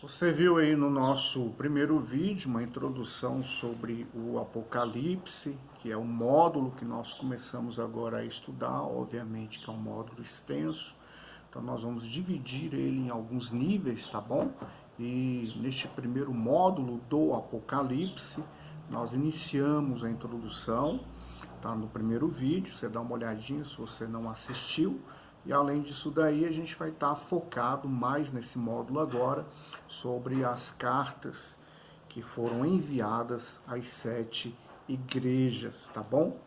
Você viu aí no nosso primeiro vídeo uma introdução sobre o Apocalipse, que é o módulo que nós começamos agora a estudar, obviamente que é um módulo extenso, então nós vamos dividir ele em alguns níveis, tá bom? E neste primeiro módulo do Apocalipse, nós iniciamos a introdução, tá no primeiro vídeo, você dá uma olhadinha se você não assistiu. E além disso daí, a gente vai estar focado mais nesse módulo agora sobre as cartas que foram enviadas às 7 igrejas, tá bom?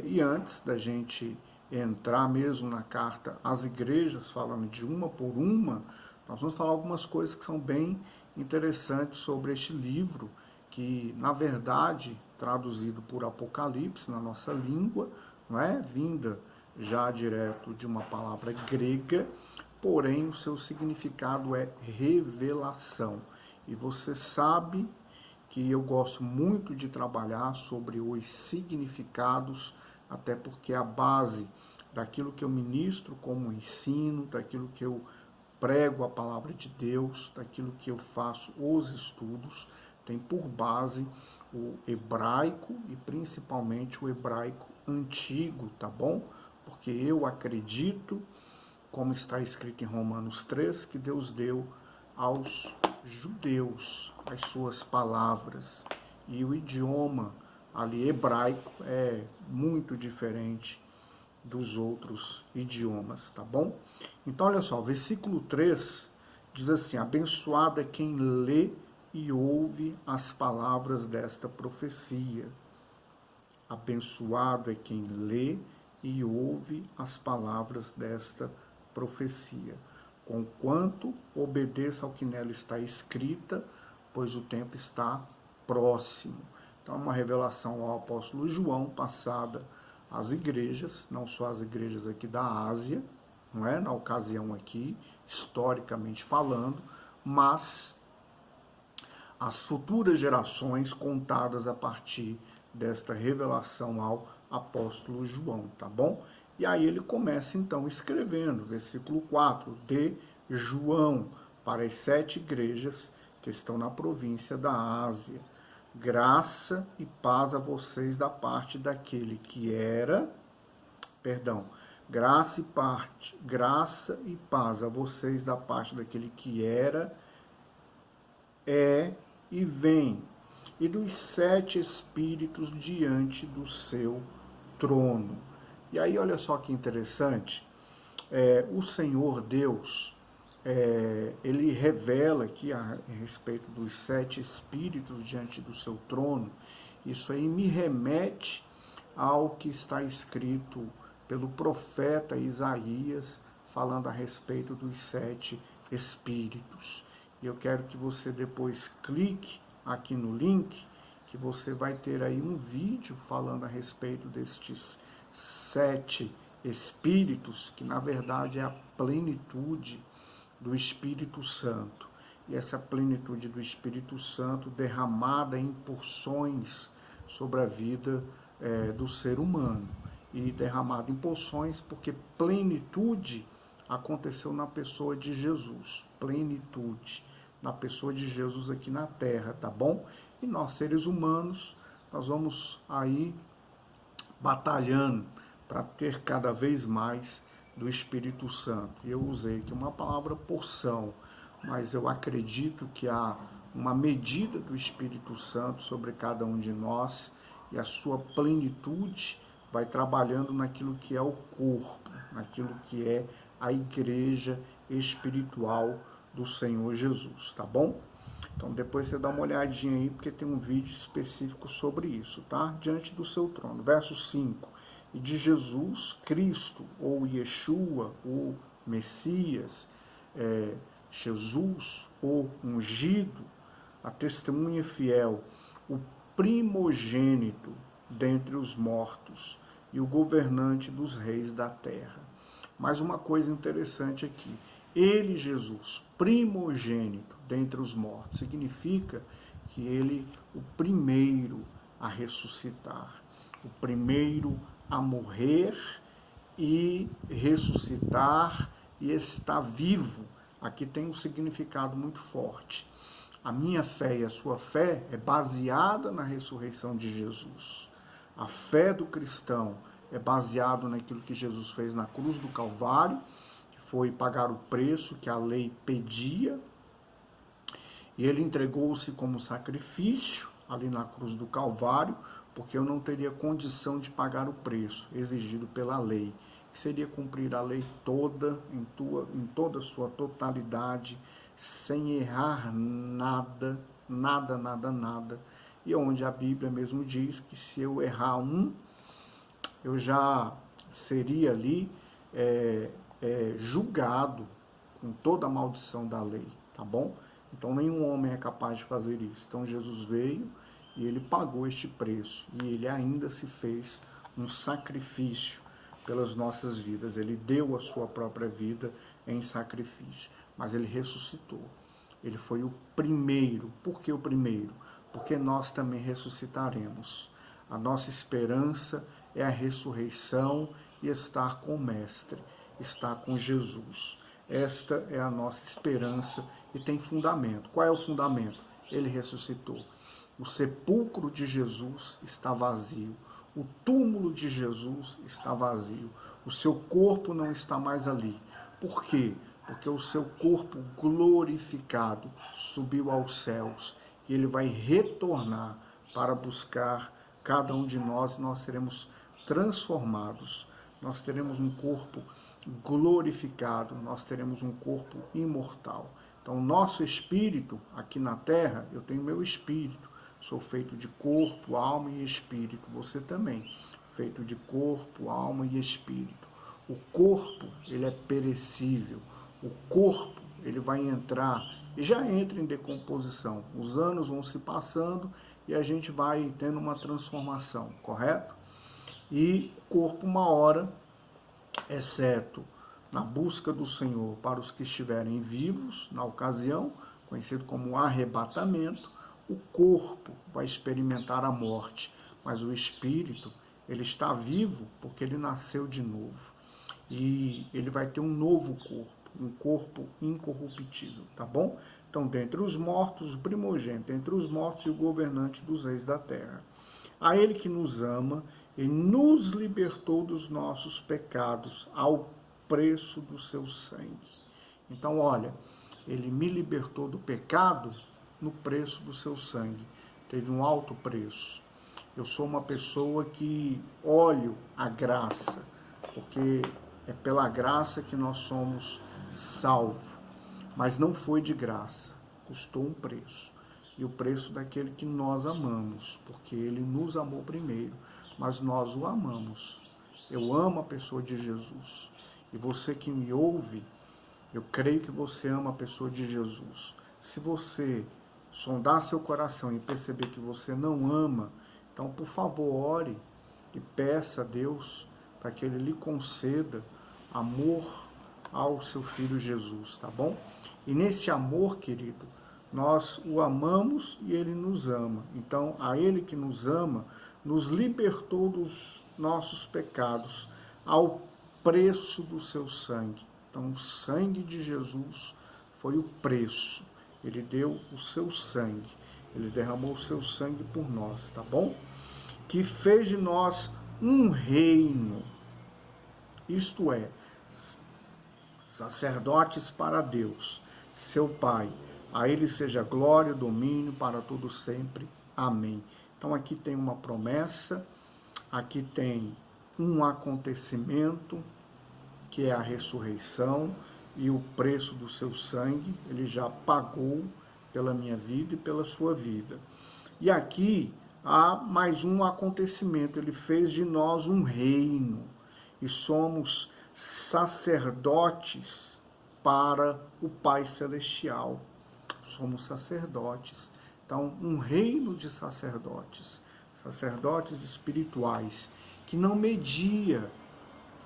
E antes da gente entrar mesmo na carta às igrejas, falando de uma por uma, nós vamos falar algumas coisas que são bem interessantes sobre este livro, que na verdade, traduzido por Apocalipse na nossa língua, não é? Vinda já direto de uma palavra grega, porém o seu significado é revelação. E você sabe que eu gosto muito de trabalhar sobre os significados, até porque a base daquilo que eu ministro como ensino, daquilo que eu prego a palavra de Deus, daquilo que eu faço os estudos, tem por base o hebraico e principalmente o hebraico antigo, tá bom? Porque eu acredito, como está escrito em Romanos 3, que Deus deu aos judeus as suas palavras. E o idioma ali hebraico é muito diferente dos outros idiomas, tá bom? Então, olha só, versículo 3 diz assim: abençoado é quem lê e ouve as palavras desta profecia. Abençoado é quem lê e ouve as palavras desta profecia, conquanto obedeça ao que nela está escrita, pois o tempo está próximo. Então, é uma revelação ao apóstolo João, passada às igrejas, não só as igrejas aqui da Ásia, não é? Na ocasião aqui, historicamente falando, mas as futuras gerações contadas a partir desta revelação ao apóstolo João, tá bom? E aí ele começa então escrevendo, versículo 4, de João, para as 7 igrejas que estão na província da Ásia. Graça e paz a vocês da parte daquele que era, graça e paz a vocês da parte daquele que era, é e vem, e dos 7 espíritos diante do seu trono. E aí, olha só que interessante, o Senhor Deus, ele revela aqui a respeito dos 7 espíritos diante do seu trono. Isso aí me remete ao que está escrito pelo profeta Isaías, falando a respeito dos 7 espíritos. E eu quero que você depois clique aqui no link, que você vai ter aí um vídeo falando a respeito destes 7 espíritos, que na verdade é a plenitude do Espírito Santo. E essa plenitude do Espírito Santo derramada em porções sobre a vida do ser humano. E derramada em porções porque plenitude aconteceu na pessoa de Jesus. Plenitude na pessoa de Jesus aqui na terra, tá bom? E nós, seres humanos, nós vamos aí batalhando para ter cada vez mais do Espírito Santo. Eu usei aqui uma palavra porção, mas eu acredito que há uma medida do Espírito Santo sobre cada um de nós, e a sua plenitude vai trabalhando naquilo que é o corpo, naquilo que é a igreja espiritual do Senhor Jesus, tá bom? Então depois você dá uma olhadinha aí, porque tem um vídeo específico sobre isso, tá? Diante do seu trono. Verso 5. E de Jesus Cristo, ou Yeshua, ou Messias, Jesus, ou ungido, a testemunha fiel, o primogênito dentre os mortos e o governante dos reis da terra. Mas uma coisa interessante aqui, ele, Jesus, primogênito dentre os mortos, significa que ele, o primeiro a ressuscitar, o primeiro a morrer e ressuscitar e estar vivo aqui tem um significado muito forte. A minha fé e a sua fé é baseada na ressurreição de Jesus. A fé do cristão é baseada naquilo que Jesus fez na cruz do Calvário, que foi pagar o preço que a lei pedia, e ele entregou-se como sacrifício ali na cruz do Calvário, porque eu não teria condição de pagar o preço exigido pela lei, que seria cumprir a lei toda, em toda a sua totalidade, sem errar nada, nada. E onde a Bíblia mesmo diz que se eu errar eu já seria ali julgado com toda a maldição da lei, tá bom? Então nenhum homem é capaz de fazer isso. Então Jesus veio e ele pagou este preço, e ele ainda se fez um sacrifício pelas nossas vidas. Ele deu a sua própria vida em sacrifício, mas ele ressuscitou. Ele foi o primeiro. Por que o primeiro? Porque nós também ressuscitaremos. A nossa esperança é a ressurreição e estar com o Mestre, estar com Jesus. Esta é a nossa esperança e tem fundamento. Qual é o fundamento? Ele ressuscitou. O sepulcro de Jesus está vazio. O túmulo de Jesus está vazio. O seu corpo não está mais ali. Por quê? Porque o seu corpo glorificado subiu aos céus e ele vai retornar para buscar cada um de nós e nós seremos transformados. Nós teremos um corpo glorificado, nós teremos um corpo imortal. Então, o nosso espírito aqui na terra, eu tenho meu espírito, sou feito de corpo, alma e espírito. Você também, feito de corpo, alma e espírito. O corpo, ele é perecível. O corpo, ele vai entrar e já entra em decomposição. Os anos vão se passando e a gente vai tendo uma transformação, correto? E o corpo, uma hora, exceto na busca do Senhor para os que estiverem vivos, na ocasião, conhecido como arrebatamento, o corpo vai experimentar a morte, mas o espírito, ele está vivo porque ele nasceu de novo. E ele vai ter um novo corpo, um corpo incorruptível, tá bom? Então, dentre os mortos, o primogênito, entre os mortos e o governante dos reis da terra. A ele que nos ama e nos libertou dos nossos pecados ao preço do seu sangue. Então, olha, ele me libertou do pecado no preço do seu sangue. Teve um alto preço. Eu sou uma pessoa que olho a graça, porque é pela graça que nós somos salvos. Mas não foi de graça, custou um preço. E o preço daquele que nós amamos, porque ele nos amou primeiro, mas nós o amamos. Eu amo a pessoa de Jesus. E você que me ouve, eu creio que você ama a pessoa de Jesus. Se você sondar seu coração e perceber que você não ama, então, por favor, ore e peça a Deus para que Ele lhe conceda amor ao seu Filho Jesus, tá bom? E nesse amor, querido, nós o amamos e Ele nos ama. Então, a Ele que nos ama, nos libertou dos nossos pecados ao preço do seu sangue. Então, o sangue de Jesus foi o preço. Ele deu o seu sangue. Ele derramou o seu sangue por nós, tá bom? Que fez de nós um reino. Isto é, sacerdotes para Deus, seu Pai. A Ele seja glória e domínio para todo sempre. Amém. Então aqui tem uma promessa, aqui tem um acontecimento, que é a ressurreição e o preço do seu sangue. Ele já pagou pela minha vida e pela sua vida. E aqui há mais um acontecimento. Ele fez de nós um reino e somos sacerdotes para o Pai Celestial. Somos sacerdotes. Então, um reino de sacerdotes, sacerdotes espirituais, que não media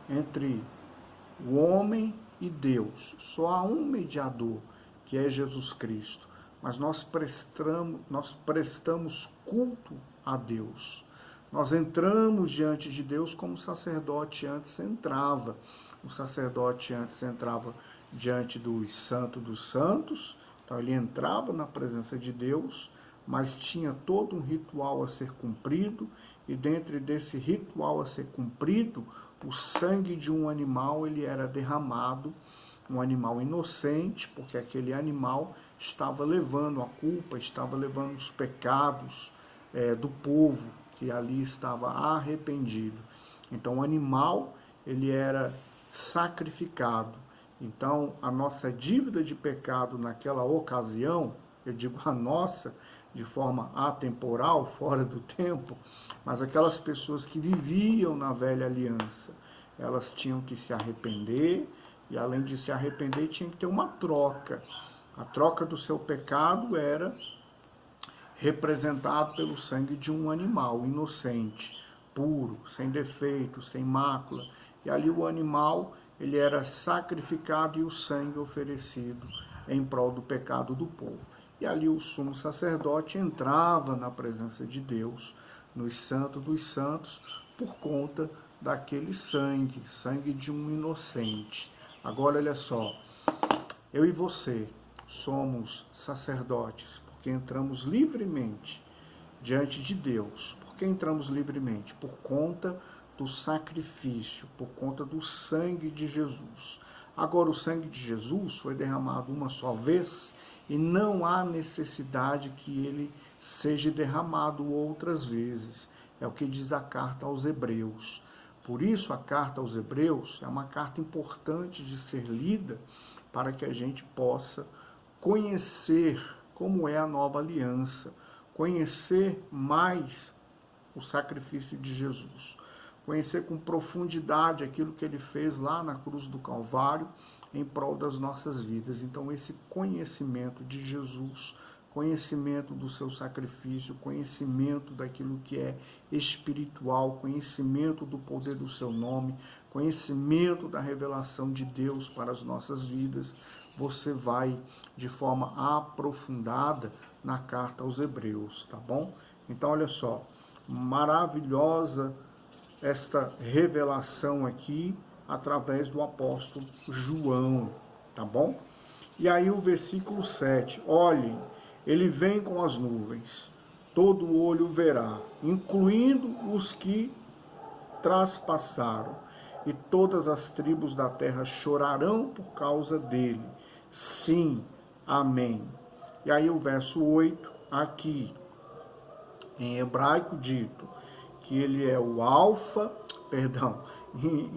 entre o homem e Deus. Só há um mediador, que é Jesus Cristo. Mas nós prestamos culto a Deus. Nós entramos diante de Deus como o sacerdote antes entrava. O sacerdote antes entrava diante dos santos dos santos. Então ele entrava na presença de Deus, mas tinha todo um ritual a ser cumprido, e dentro desse ritual a ser cumprido, o sangue de um animal ele era derramado, um animal inocente, porque aquele animal estava levando a culpa, estava levando os pecados do povo que ali estava arrependido. Então o animal ele era sacrificado. Então a nossa dívida de pecado naquela ocasião, eu digo a nossa, de forma atemporal, fora do tempo, mas aquelas pessoas que viviam na velha aliança, elas tinham que se arrepender, e além de se arrepender, tinha que ter uma troca. A troca do seu pecado era representado pelo sangue de um animal inocente, puro, sem defeito, sem mácula. E ali o animal ele era sacrificado e o sangue oferecido em prol do pecado do povo. E ali o sumo sacerdote entrava na presença de Deus, nos santos dos santos, por conta daquele sangue, sangue de um inocente. Agora olha só, eu e você somos sacerdotes, porque entramos livremente diante de Deus. Por que entramos livremente? Por conta do sacrifício, por conta do sangue de Jesus. Agora o sangue de Jesus foi derramado uma só vez, e não há necessidade que ele seja derramado outras vezes. É o que diz a carta aos Hebreus. Por isso a carta aos Hebreus é uma carta importante de ser lida, para que a gente possa conhecer como é a nova aliança, conhecer mais o sacrifício de Jesus, conhecer com profundidade aquilo que ele fez lá na cruz do Calvário, em prol das nossas vidas. Então esse conhecimento de Jesus, conhecimento do seu sacrifício, conhecimento daquilo que é espiritual, conhecimento do poder do seu nome, conhecimento da revelação de Deus para as nossas vidas, você vai de forma aprofundada na carta aos Hebreus, tá bom? Então olha só, maravilhosa esta revelação aqui, através do apóstolo João, tá bom? E aí o versículo 7, olhem, ele vem com as nuvens, todo olho verá, incluindo os que traspassaram, e todas as tribos da terra chorarão por causa dele. Sim, amém. E aí o verso 8, aqui, em hebraico dito, que ele é o alfa,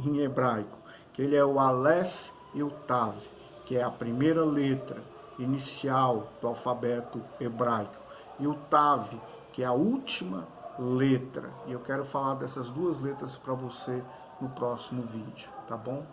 em hebraico, que ele é o Aleph e o Tav, que é a primeira letra inicial do alfabeto hebraico, e o Tav, que é a última letra. E eu quero falar dessas duas letras para você no próximo vídeo, tá bom?